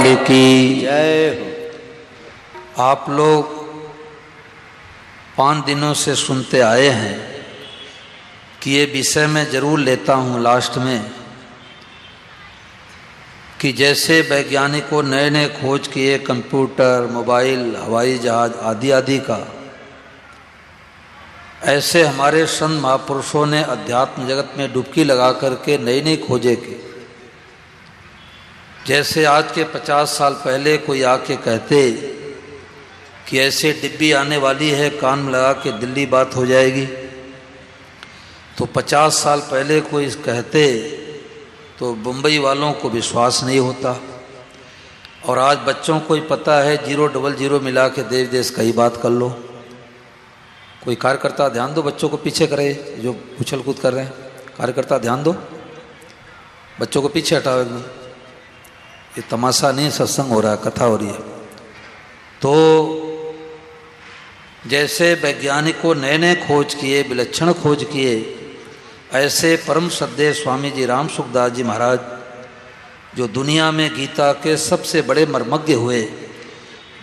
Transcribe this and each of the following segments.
लाल की जय हो। आप लोग 5 दिनों से सुनते आए हैं कि ये विषय मैं जरूर लेता हूँ लास्ट में कि जैसे वैज्ञानिकों नए नए खोज किए कंप्यूटर, मोबाइल, हवाई जहाज आदि आदि का, ऐसे हमारे संत महापुरुषों ने अध्यात्म जगत में डुबकी लगा करके नई नई खोजें की। जैसे आज के 50 साल पहले कोई आके कहते कि ऐसे डिब्बी आने वाली है, कान में लगा के दिल्ली बात हो जाएगी, तो 50 साल पहले कोई कहते तो मुंबई वालों को विश्वास नहीं होता। और आज बच्चों को ही पता है 000 मिला के देश देश का ही बात कर लो। कोई कार्यकर्ता ध्यान दो, बच्चों को पीछे करे जो उछल कूद कर रहे हैं। कार्यकर्ता ध्यान दो, बच्चों को पीछे हटाओ एकदम। ये तमाशा नहीं, सत्संग हो रहा है, कथा हो रही है। तो जैसे वैज्ञानिकों नए नए खोज किए, विलक्षण खोज किए, ऐसे परम श्रद्धेय स्वामी जी राम सुखदास जी महाराज, जो दुनिया में गीता के सबसे बड़े मर्मज्ञ हुए,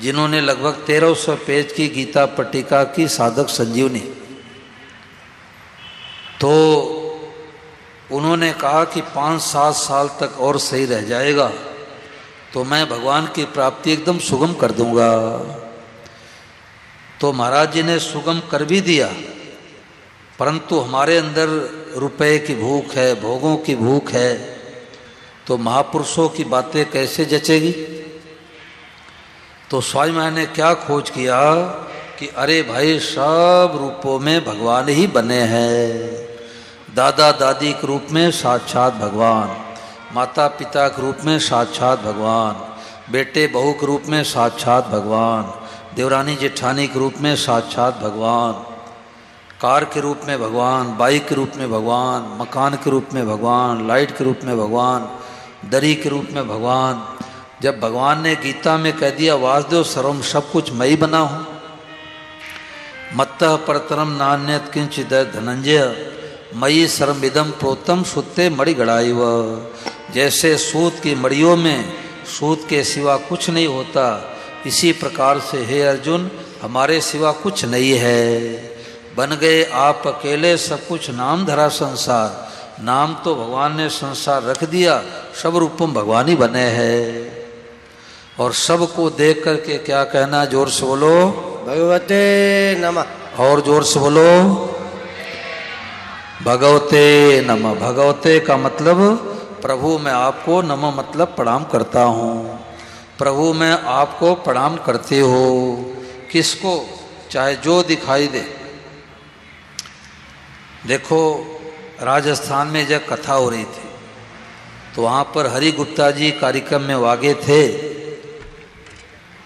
जिन्होंने लगभग 1300 पेज की गीता पट्टिका की साधक संजीवनी, तो उन्होंने कहा कि 5-7 साल तक और सही रह जाएगा तो मैं भगवान की प्राप्ति एकदम सुगम कर दूंगा। तो महाराज जी ने सुगम कर भी दिया, परंतु हमारे अंदर रुपए की भूख है, भोगों की भूख है, तो महापुरुषों की बातें कैसे जचेगी। तो स्वामी महाराज ने क्या खोज किया कि अरे भाई, सब रूपों में भगवान ही बने हैं। दादा दादी के रूप में साक्षात भगवान, माता पिता के रूप में साक्षात भगवान, बेटे बहू के रूप में साक्षात भगवान, देवरानी जेठानी के रूप में साक्षात भगवान, कार के रूप में भगवान, बाइक के रूप में भगवान, मकान के रूप में भगवान, लाइट के रूप में भगवान, दरी के रूप में भगवान। जब भगवान ने गीता में कह दिया वासुदेव सर्वम, सब कुछ मैं ही बना हूँ, मत्तः परतरम नान्यत किंचिद धनंजय मयि सर्वमिदं प्रोतम सुत्ते मणि गड़ाई व। जैसे सूत की मड़ियों में सूत के सिवा कुछ नहीं होता, इसी प्रकार से हे अर्जुन, हमारे सिवा कुछ नहीं है। बन गए आप अकेले सब कुछ, नाम धरा संसार। नाम तो भगवान ने संसार रख दिया, सब रूपम भगवान ही बने हैं। और सबको देख करके क्या कहना, जोर से बोलो भगवते नमः। और जोर से बोलो भगवते नमः। भगवते का मतलब प्रभु, मैं आपको नमः मतलब प्रणाम करता हूँ। प्रभु मैं आपको प्रणाम करते हो। किसको? चाहे जो दिखाई दे। देखो, राजस्थान में जब कथा हो रही थी तो वहाँ पर हरि गुप्ता जी कार्यक्रम में वागे थे,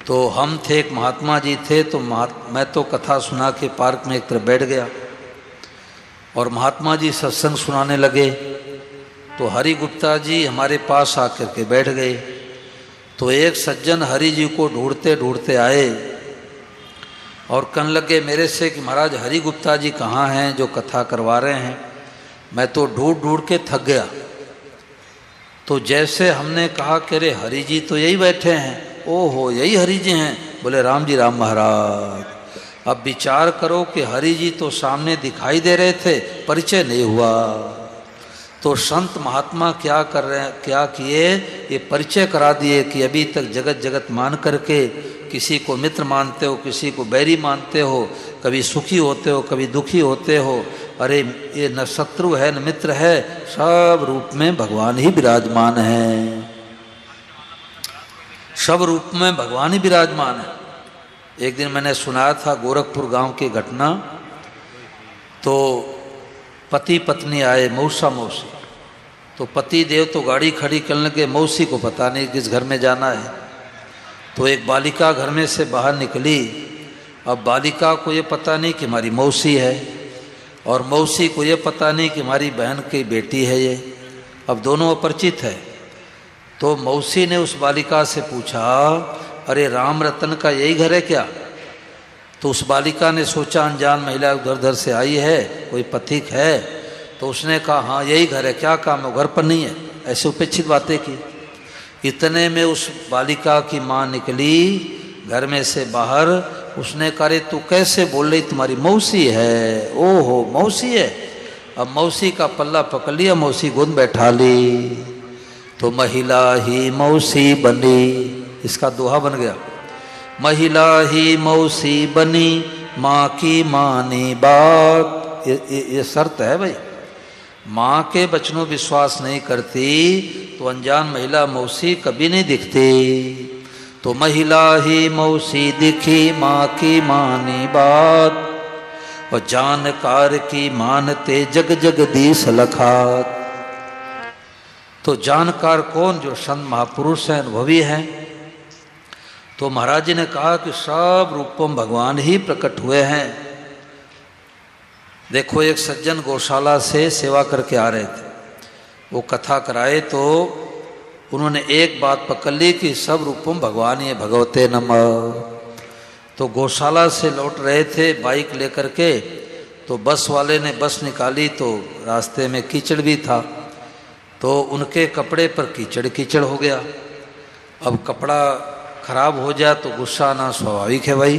तो हम थे, एक महात्मा जी थे, तो मैं तो कथा सुना के पार्क में एक तरफ बैठ गया और महात्मा जी सत्संग सुनाने लगे। तो हरि गुप्ता जी हमारे पास आकर के बैठ गए। तो एक सज्जन हरि जी को ढूंढते ढूंढते आए और कहने लगे मेरे से कि महाराज हरि गुप्ता जी कहाँ हैं जो कथा करवा रहे हैं। मैं तो ढूंढ ढूंढ के थक गया। तो जैसे हमने कहा कि अरे हरि जी तो यही बैठे हैं, ओहो यही हरि जी हैं। बोले राम जी राम महाराज। अब विचार करो कि हरि जी तो सामने दिखाई दे रहे थे, परिचय नहीं हुआ। तो संत महात्मा क्या कर रहे हैं, क्या किए, ये परिचय करा दिए कि अभी तक जगत जगत मान करके किसी को मित्र मानते हो, किसी को बैरी मानते हो, कभी सुखी होते हो, कभी दुखी होते हो। अरे ये न शत्रु है न मित्र है, सब रूप में भगवान ही विराजमान है। सब रूप में भगवान ही विराजमान है। एक दिन मैंने सुनाया था गोरखपुर गांव की घटना। तो पति पत्नी आए, मौसा मौसी। तो पति देव तो गाड़ी खड़ी करने लगे, मौसी को पता नहीं किस घर में जाना है। तो एक बालिका घर में से बाहर निकली। अब बालिका को ये पता नहीं कि हमारी मौसी है, और मौसी को ये पता नहीं कि हमारी बहन की बेटी है ये। अब दोनों अपरिचित है। तो मौसी ने उस बालिका से पूछा, अरे राम रतन का यही घर है क्या? तो उस बालिका ने सोचा अनजान महिला उधर उधर से आई है, कोई पथिक है। तो उसने कहा हाँ यही घर है, क्या काम है? घर पर नहीं है। ऐसे उपेक्षित बातें की। इतने में उस बालिका की माँ निकली घर में से बाहर। उसने कहा रे तू कैसे बोल रही, तुम्हारी मौसी है। ओहो मौसी है। अब मौसी का पल्ला पकड़ लिया, मौसी गोद बैठा ली तो महिला ही मौसी बनी। इसका दोहा बन गया, महिला ही मौसी बनी माँ की मानी बात। ये शर्त है भाई, माँ के वचनों विश्वास नहीं करती तो अनजान महिला मौसी कभी नहीं दिखती। तो महिला ही मौसी दिखी माँ की मानी बात, और जानकार की मानते जग जगदीश लखात। तो जानकार कौन, जो संत महापुरुष हैं, अनुभवी हैं। तो महाराज जी ने कहा कि सब रूपों में भगवान ही प्रकट हुए हैं। देखो एक सज्जन गौशाला से सेवा करके आ रहे थे, वो कथा कराए तो उन्होंने एक बात पकड़ ली कि सब रूपों में भगवान ही है, भगवते नमः। तो गौशाला से लौट रहे थे बाइक लेकर के, तो बस वाले ने बस निकाली तो रास्ते में कीचड़ भी था, तो उनके कपड़े पर कीचड़ कीचड़ हो गया। अब कपड़ा खराब हो जाए तो गुस्सा आना स्वाभाविक है भाई।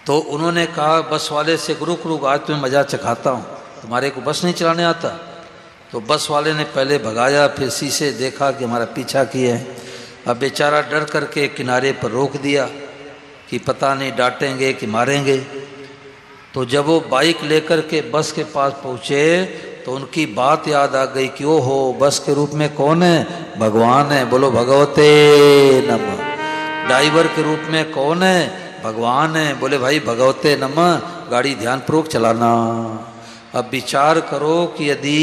तो उन्होंने कहा बस वाले से, रुक रुक आज तुम्हें मज़ा चखाता हूँ, तुम्हारे को बस नहीं चलाने आता। तो बस वाले ने पहले भगाया, फिर शीशे देखा कि हमारा पीछा किए हैं। अब बेचारा डर करके किनारे पर रोक दिया कि पता नहीं डांटेंगे कि मारेंगे। तो जब वो बाइक लेकर के बस के पास पहुँचे तो उनकी बात याद आ गई कि ओहो बस के रूप में कौन है, भगवान है। बोलो भगवते नमः। ड्राइवर के रूप में कौन है, भगवान है। बोले भाई भगवते नमः, गाड़ी ध्यानपूर्वक चलाना। अब विचार करो कि यदि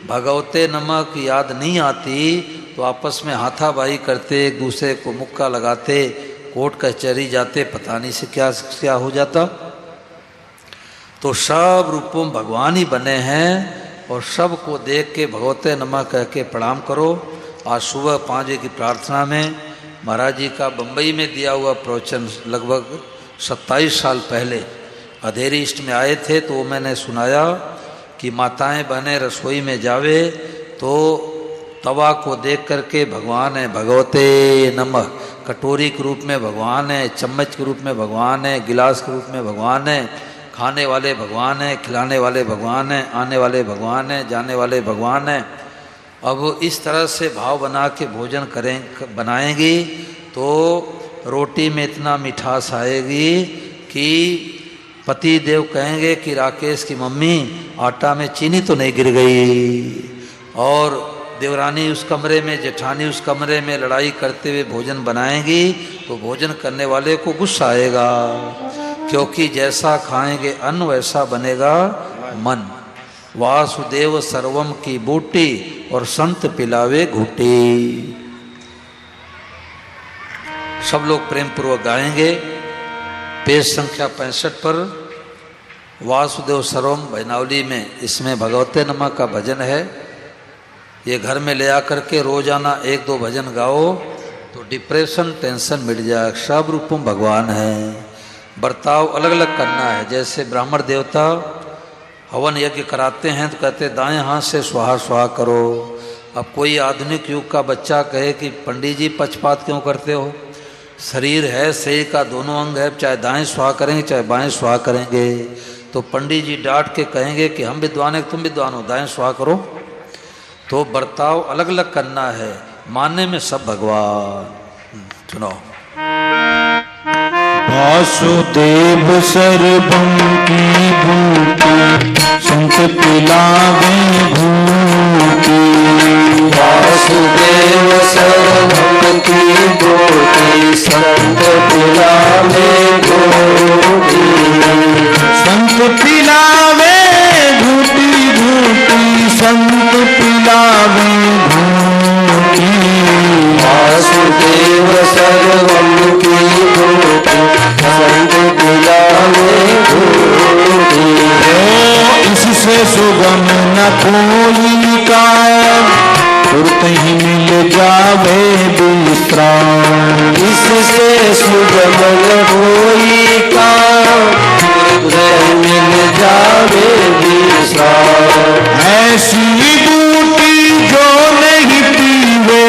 भगवते नमः की याद नहीं आती तो आपस में हाथापाई करते, एक दूसरे को मुक्का लगाते, कोर्ट कचहरी जाते, पता नहीं से क्या हो जाता। तो सब रूपों में भगवान ही बने हैं, और सब को देख के भगवते नमः कह के प्रणाम करो। आज सुबह 5 बजे की प्रार्थना में महाराज जी का बम्बई में दिया हुआ प्रवचन लगभग 27 साल पहले अधेरी इष्ट में आए थे, तो वो मैंने सुनाया कि माताएं बहनें रसोई में जावे तो तवा को देख करके भगवान है, भगवते नमः। कटोरी के रूप में भगवान है, चम्मच के रूप में भगवान है, गिलास के रूप में भगवान है, खाने वाले भगवान है, खिलाने वाले भगवान है, आने वाले भगवान है, जाने वाले भगवान है। अब इस तरह से भाव बना के भोजन बनाएंगी तो रोटी में इतना मिठास आएगी कि पति देव कहेंगे कि राकेश की मम्मी आटा में चीनी तो नहीं गिर गई। और देवरानी उस कमरे में, जेठानी उस कमरे में लड़ाई करते हुए भोजन बनाएंगी तो भोजन करने वाले को गुस्सा आएगा, क्योंकि जैसा खाएंगे अन्न वैसा बनेगा मन। वासुदेव सर्वम की बूटी और संत पिलावे घूटी। सब लोग प्रेम पूर्वक गाएंगे। पेज संख्या 65 पर वासुदेव सर्वम भजनावली में इसमें भगवते नमः का भजन है। ये घर में ले आकर के रोजाना 1-2 भजन गाओ तो डिप्रेशन टेंशन मिट जाए। सब रूपों में भगवान है। बर्ताव अलग अलग करना है। जैसे ब्राह्मण देवता हवन यज्ञ कराते हैं तो कहते दाएं हाथ से स्वाहा स्वाहा करो। अब कोई आधुनिक युग का बच्चा कहे कि पंडित जी पक्षपात क्यों करते हो, शरीर है, शरीर का दोनों अंग है, चाहे दाएं स्वाहा करेंगे चाहे बाएं स्वाहा करेंगे। तो पंडित जी डांट के कहेंगे कि हम विद्वान हैं, तुम विद्वान हो, दाएं स्वाहा करो। तो बर्ताव अलग अलग करना है, मानने में सब भगवान। सुनो। वासुदेव सर्वं की भूति संत पिलावे भूति। वासुदेव सर्वं की भूति संत पिलावे भूति। संत पिलावे भूति भूति संत पिलावे भूति। वासुदेव सर्वं की भूति संत पिलावे भूति। इससे सुगम न कोई काम तुरत ही मिल जावे विश्राम। इससे सुगम न कोई काम तुरत मिल जावे विश्राम। ऐसी बूटी जो नहीं पीवे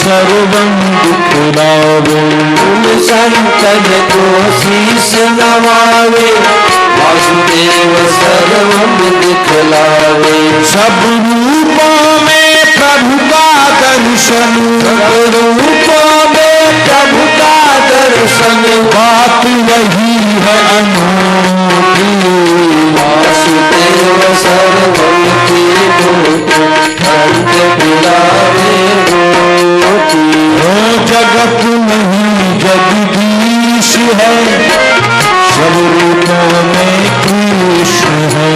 सर्वं दिखलावे। तुम संतन को शीश नवावे, वासुदेव सर्वं दिखलावे। सब रूपों में प्रभु का दर्शन, सब रूपों में प्रभु का दर्शन, बात वही है अनूठी। वासुदेव सर्वं की मूर्ति, अंत पिलावे रोटी। ओ जगत नहीं जगदीश है, सब रूपों में कृष्ण है।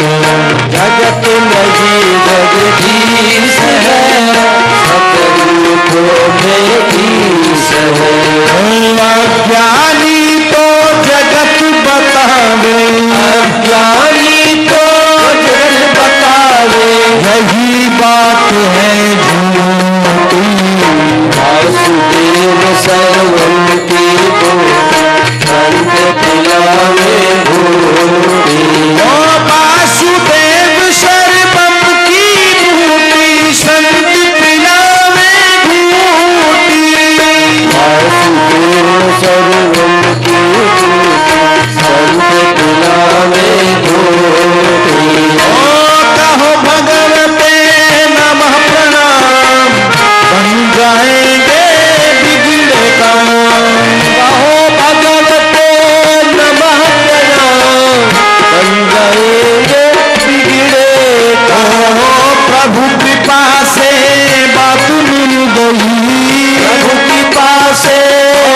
जगत नहीं जगदीश है, सब रूपों में ईश है। अज्ञानी तो जगत बतावे, अज्ञानी तो जगत बतावे, यही बात है झूठी। वासुदेव सर्वं की मूर्ति, अंत पिलावे घोटी। ओ वासुदेव सर्वं की मूर्ति, संत पिलावे घूटी। वासुदेव सर्वं की मूर्ति, संत पिलावे घोटी। ओ कहो भगवते नमः प्रणाम, बन जाएंगे बिगड़े काम। कहो भगवते नमः प्रणाम, बन जाएंगे बिगड़े काम। ओ प्रभु कृपा से बात मिल गई, प्रभु कृपा से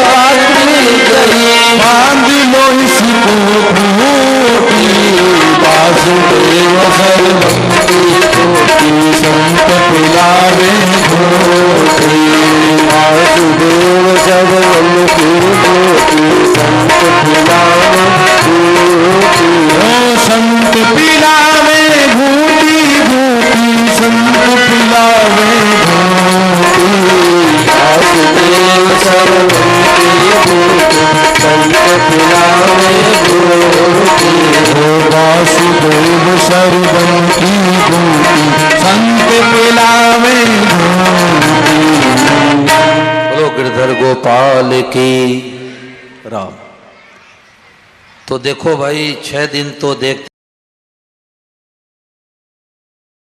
बात मिल गई। बांध लो इसको घूटी। वासुदेव सर्वं की मूर्ति, संत पिलावे घूटी। वासुदेव सर्वं की मूर्ति, संत पिलावे घोटी। ओ संत पिलावे घूटी घूटी, संत पिलावे घूटी। वासुदेव सर्वं की मूर्ति, संत पिलावे घोटी। ओ वासुदेव सर्वं की घूटी, संत पिलावे घूटी। बोलो गिरधर गोपाल की राम। तो देखो भाई 6 दिन तो देखते